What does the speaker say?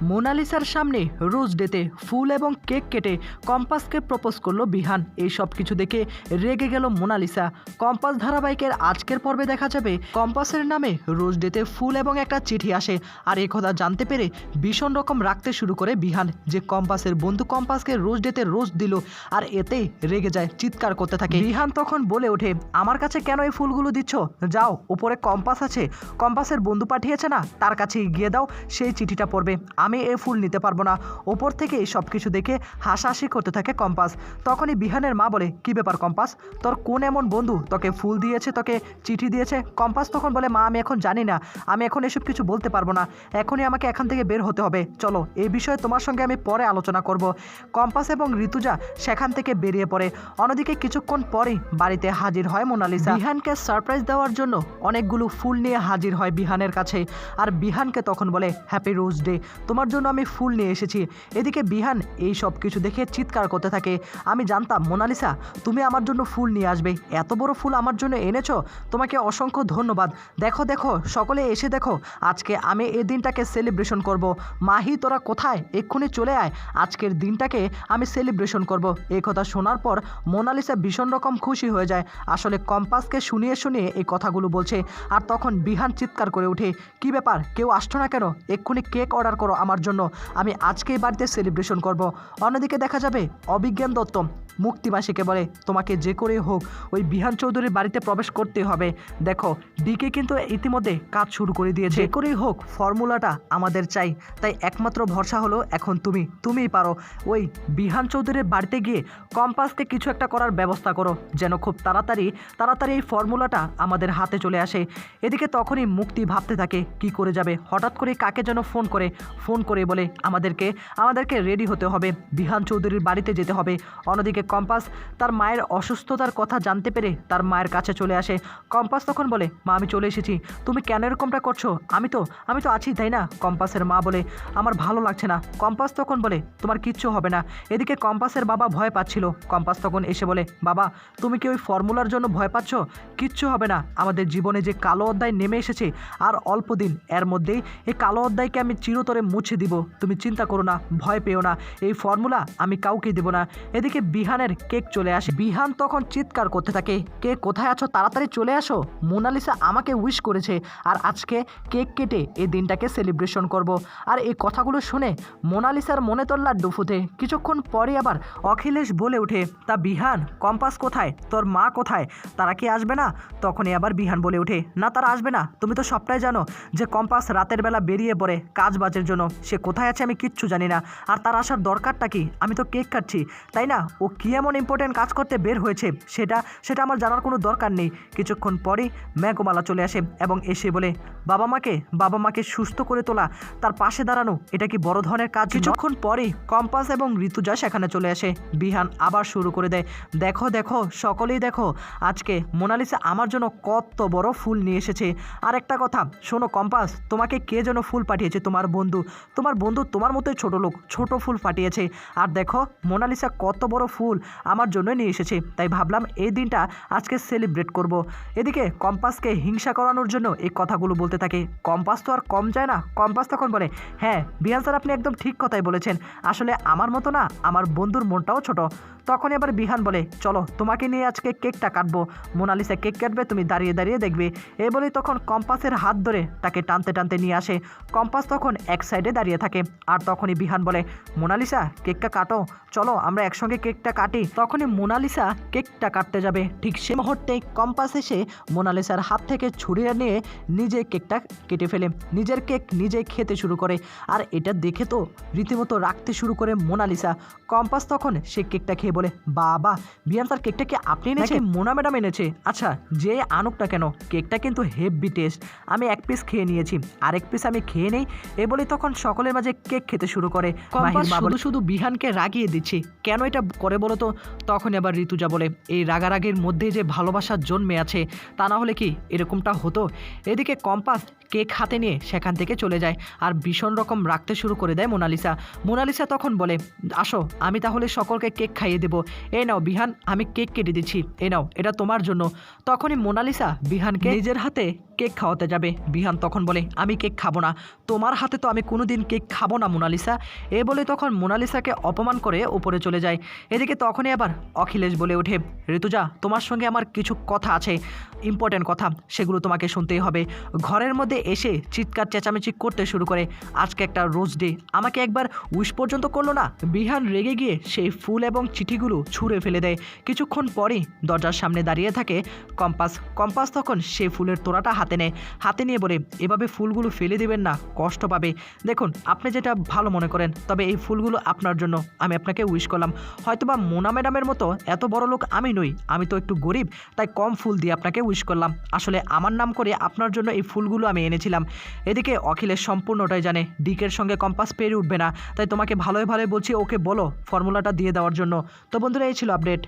মোনালিসার সামনে রোজ ডেতে ফুল এবং কেক কেটে কম্পাসকে প্রপোজ করলো বিহান। এই সব কিছু দেখে রেগে গেল মোনালিসা। কম্পাস ধারাবাহিকের আজকের পর্বে দেখা যাবে কম্পাসের নামে রোজ ডেতে ফুল এবং একটা চিঠি আসে। আর এই কথা জানতে পেরে ভীষণ রকম রাখতে শুরু করে বিহান, যে কম্পাসের বন্ধু কম্পাসকে রোজ ডেতে রোজ দিল। আর এতেই রেগে যায়, চিৎকার করতে থাকে। বিহান তখন বলে ওঠে, আমার কাছে কেন এই ফুলগুলো দিচ্ছ? যাও, উপরে কম্পাস আছে, কম্পাসের বন্ধু পাঠিয়েছে না, তার কাছে গিয়ে দাও, সেই চিঠিটা পড়বে। আমি এই ফুল নিতে পারবো না। ওপর থেকে এই সব কিছু দেখে হাসাহাসি করতে থাকে কম্পাস। তখনই বিহানের মা বলে, কি ব্যাপার কম্পাস, তোর কোন এমন বন্ধু তোকে ফুল দিয়েছে, তোকে চিঠি দিয়েছে? কম্পাস তখন বলে, মা আমি এখন জানি না, আমি এখন এসব কিছু বলতে পারবো না, এখনই আমাকে এখান থেকে বের হতে হবে, চলো এই বিষয়ে তোমার সঙ্গে আমি পরে আলোচনা করব। কম্পাস এবং ঋতুজা সেখান থেকে বেরিয়ে পড়ে। অন্যদিকে কিছুক্ষণ পরেই বাড়িতে হাজির হয় মোনালিসা। বিহানকে সারপ্রাইজ দেওয়ার জন্য অনেকগুলো ফুল নিয়ে হাজির হয় বিহানের কাছে। আর বিহানকে তখন বলে, হ্যাপি রোজ ডে, তোমার জন্য আমি ফুল নিয়ে এসেছি। এদিকে বিহান এই সব কিছু দেখে চিৎকার করতে থাকে, আমি জানতাম মোনালিসা তুমি আমার জন্য ফুল নিয়ে আসবে, এত বড় ফুল আমার জন্য এনেছো, তোমাকে অসংখ্য ধন্যবাদ। দেখো দেখো সকলে এসে দেখো, আজকে আমি এই দিনটাকে সেলিব্রেশন করব। মাহি তোরা কোথায়, এক্ষুনি চলে আয়, আজকের দিনটাকে আমি সেলিব্রেশন করব। এই কথা শোনার পর মোনালিসা ভীষণ রকম খুশি হয়ে যায়। আসলে কম্পাসকে শুনিয়ে শুনিয়ে এই কথাগুলো বলছে। আর তখন বিহান চিৎকার করে ওঠে, কি ব্যাপার, কেউ আসছো না কেন? এক্ষুনি কেক অর্ডার করো আমার জন্য, আমি আজকেই বাড়িতে সেলিব্রেশন করব। অন্যদিকে দেখা যাবে অভিজ্ঞান দত্ত মুক্তিমাসিকে বলে, তোমাকে যে করেই হোক ওই বিহান চৌধুরীর বাড়িতে প্রবেশ করতে হবে। দেখো ডিকে কিন্তু ইতিমধ্যে কাজ শুরু করে দিয়েছে, যে করেই হোক ফর্মুলাটা আমাদের চাই, তাই একমাত্র ভরসা হলো এখন তুমিই পারো। ওই বিহান চৌধুরীর বাড়িতে গিয়ে কম্পাসকে কিছু একটা করার ব্যবস্থা করো, যেন খুব তাড়াতাড়ি এই ফর্মুলাটা আমাদের হাতে চলে আসে। এদিকে তখনই মুক্তি ভাবতে থাকে কি করে যাবে। হঠাৎ করে কাকে যেন ফোন করে বলে, আমাদেরকে রেডি হতে হবে, বিহান চৌধুরীর বাড়িতে যেতে হবে। অন্যদিকে কম্পাস তার মায়ের অসুস্থতার কথা জানতে পেরে তার মায়ের কাছে চলে আসে। কম্পাস তখন বলে, মা আমি চলে এসেছি, তুমি কেন এরকমটা করছো? আমি তো আছি, তাই না? কম্পাসের মা বলে, আমার ভালো লাগছে না। কম্পাস তখন বলে, তোমার কিচ্ছু হবে না। এদিকে কম্পাসের বাবা ভয় পাচ্ছিল। কম্পাস তখন এসে বলে, বাবা তুমি কি ওই ফর্মুলার জন্য ভয় পাচ্ছ? কিচ্ছু হবে না, আমাদের জীবনে যে কালো অধ্যায় নেমে এসেছে আর অল্প দিন, এর মধ্যেই এই কালো অধ্যায়কে আমি চিরতরে মুছে দিব। তুমি চিন্তা করো না, ভয় পেও না, এই ফর্মুলা আমি কাউকে দেব না। এদিকে বিহানের কেক চলে আসে। বিহান তখন চিৎকার করতে থাকে, কে কোথায় আছো, তাড়াতাড়ি চলে আসো, মোনালিসা আমাকে উইশ করেছে আর আজকে কেক কেটে এই দিনটাকে সেলিব্রেশন করব। আর এই কথাগুলো শুনে মোনালিসার মনে তো লাড্ডু ফুটে। কিছুক্ষণ পরে আবার অখিলেশ বলে ওঠে, তা বিহান কম্পাস কোথায়, তোর মা কোথায়, তারা কি আসবে না? তখনই আবার বিহান বলে ওঠে, না তারা আসবে না, তুমি তো সবটাই জানো যে কম্পাস রাতের বেলা বেরিয়ে পড়ে কাজ বাজের জন্য, সে কোথায় আছে আমি কিচ্ছু জানি না। আর তার আসার দরকারটা কি? আমি তো কেক কাটছি, তাই না? ও কী এমন ইম্পর্টেন্ট কাজ করতে বের হয়েছে সেটা আমার জানার কোনো দরকার নেই। কিছুক্ষণ পরেই মেঘমালা চলে আসে এবং এসে বলে, বাবা মাকে সুস্থ করে তোলা, তার পাশে দাঁড়ানো, এটা কি বড় ধরনের কাজ? কিছুক্ষণ পরেই কম্পাস এবং ঋতুজা সেখানে চলে আসে। বিহান আবার শুরু করে দেয়, দেখো সকলেই দেখো, আজকে মোনালিসা আমার জন্য কত বড় ফুল নিয়ে এসেছে। আর একটা কথা শোনো কম্পাস, তোমাকে কে যেন ফুল পাঠিয়েছে, তোমার বন্ধু তোমার মতোই ছোট ফুল পাঠিয়েছে। আর দেখো মোনালিসা কত বড় ফুল আমার জন্য নিয়ে এসেছে, তাই ভাবলাম এই দিনটা আজকে সেলিব্রেট করব। এদিকে কম্পাসকে হিংসা করানোর জন্য এই কথাগুলো বলতে থাকে। কম্পাস তো আর কম যায় না। কম্পাস তখন বলে, হ্যাঁ বিহান স্যার আপনি একদম ঠিক কথাই বলেছেন, আসলে আমার মতো না, আমার বন্ধুর মনটাও ছোট। তখন এবার বিহান বলে, চলো তোমাকে নিয়ে আজকে কেকটা কাটবো, মোনালিসা কেক কাটবে, তুমি দাঁড়িয়ে দাঁড়িয়ে দেখবে। এই বলেই তখন কম্পাসের হাত ধরে তাকে টানতে টানতে নিয়ে আসে। কম্পাস তখন এক সাইডে দাঁড়িয়ে থাকে। আর তখনই বিহান বলে, মোনালিসা কেকটা কাটো, চলো আমরা একসঙ্গে কেকটা কাটি। তখনই মোনালিসা কেকটা কাটতে যাবে, ঠিক সে মুহূর্তেই কম্পাস এসে মোনালিসার হাত থেকে ছুরিয়ে নিয়ে নিজে কেকটা কেটে ফেলে, নিজের কেক নিজে খেতে শুরু করে। আর এটা দেখে তো রীতিমতো রাখতে শুরু করে মোনালিসা। কম্পাস তখন সে কেকটা খেয়ে বলে, বাবা বিহান স্যার কেকটা কি আপনি এনেছেন? মোনা ম্যাডাম এনেছে? আচ্ছা যে আনুকটা কেন, কেকটা কিন্তু হেভি টেস্ট, আমি এক পিস খেয়ে নিয়েছি, আরেক পিস আমি খেয়ে নেই। এ বলে তখন সকলের মাঝে কেক খেতে শুরু করে। কম্পাস শুধু বিহানকে রাগিয়ে দিচ্ছে, কেন এটা করে বলো তো? তখন আবার ঋতুজা বলে, এই রাগারাগির মধ্যে যে ভালোবাসার জন্মে আছে, তা না হলে কি এরকমটা হতো? এদিকে কম্পাস কেক হাতে নিয়ে সেখান থেকে চলে যায় আর ভীষণ রকম রাখতে শুরু করে দেয় মোনালিসা। মোনালিসা তখন বলে, আসো আমি তাহলে সকলকে কেক খাইয়ে দেবো। এই নাও বিহান, আমি কেক কেটে দিচ্ছি, এই নাও, এটা তোমার জন্য। তখনই মোনালিসা বিহানকে নিজের হাতে কেক খাওয়াতে যাবে। বিহান তখন বলে, আমি কেক খাবো না, তোমার হাতে তো আমি কোনোদিন কেক খাবো না মোনালিসা। এ বলে তখন মোনালিসাকে অপমান করে উপরে চলে যায়। এদিকে তখনই আবার অখিলেশ বলে ওঠে, ঋতুজা তোমার সঙ্গে আমার কিছু কথা আছে, ইম্পর্ট্যান্ট কথা, সেগুলো তোমাকে শুনতেই হবে। ঘরের মধ্যে এসে চিৎকার চেঁচামেচি করতে শুরু করে। আজকে একটা রোজ ডে, আমাকে একবার উইশ পর্যন্ত করলো না। বিহান রেগে গিয়ে সেই ফুল এবং চিঠিগুলো ছুঁড়ে ফেলে দেয়। কিছুক্ষণ পরেই দরজার সামনে দাঁড়িয়ে থাকে কম্পাস। কম্পাস তখন সেই ফুলের তোড়াটা হাতে নেয়, হাতে নিয়ে বলে, এভাবে ফুলগুলো ফেলে দিবেন না, কষ্ট পাবে। দেখুন আপনি যেটা ভালো মনে করেন, তবে এই ফুলগুলো আপনার জন্য, আমি আপনাকে উইশ করলাম। হয়তোবা মোনা ম্যাডামের মতো এত বড় লোক আমি নই, আমি তো একটু গরিব, তাই কম ফুল দিয়ে আপনাকে উইশ করলাম। আসলে আমার নাম করে আপনার জন্য এই ফুলগুলো আমি এনেছিলাম। এদিকে অখিলেশ সম্পূর্ণটাই জানে ডিকের সঙ্গে কম্পাস পেরে উঠবে না, তাই তোমাকে ভালোই ভালোই বলছি, ওকে বলো ফর্মুলাটা দিয়ে দেওয়ার জন্য। তো বন্ধুরা, এই ছিল আপডেট।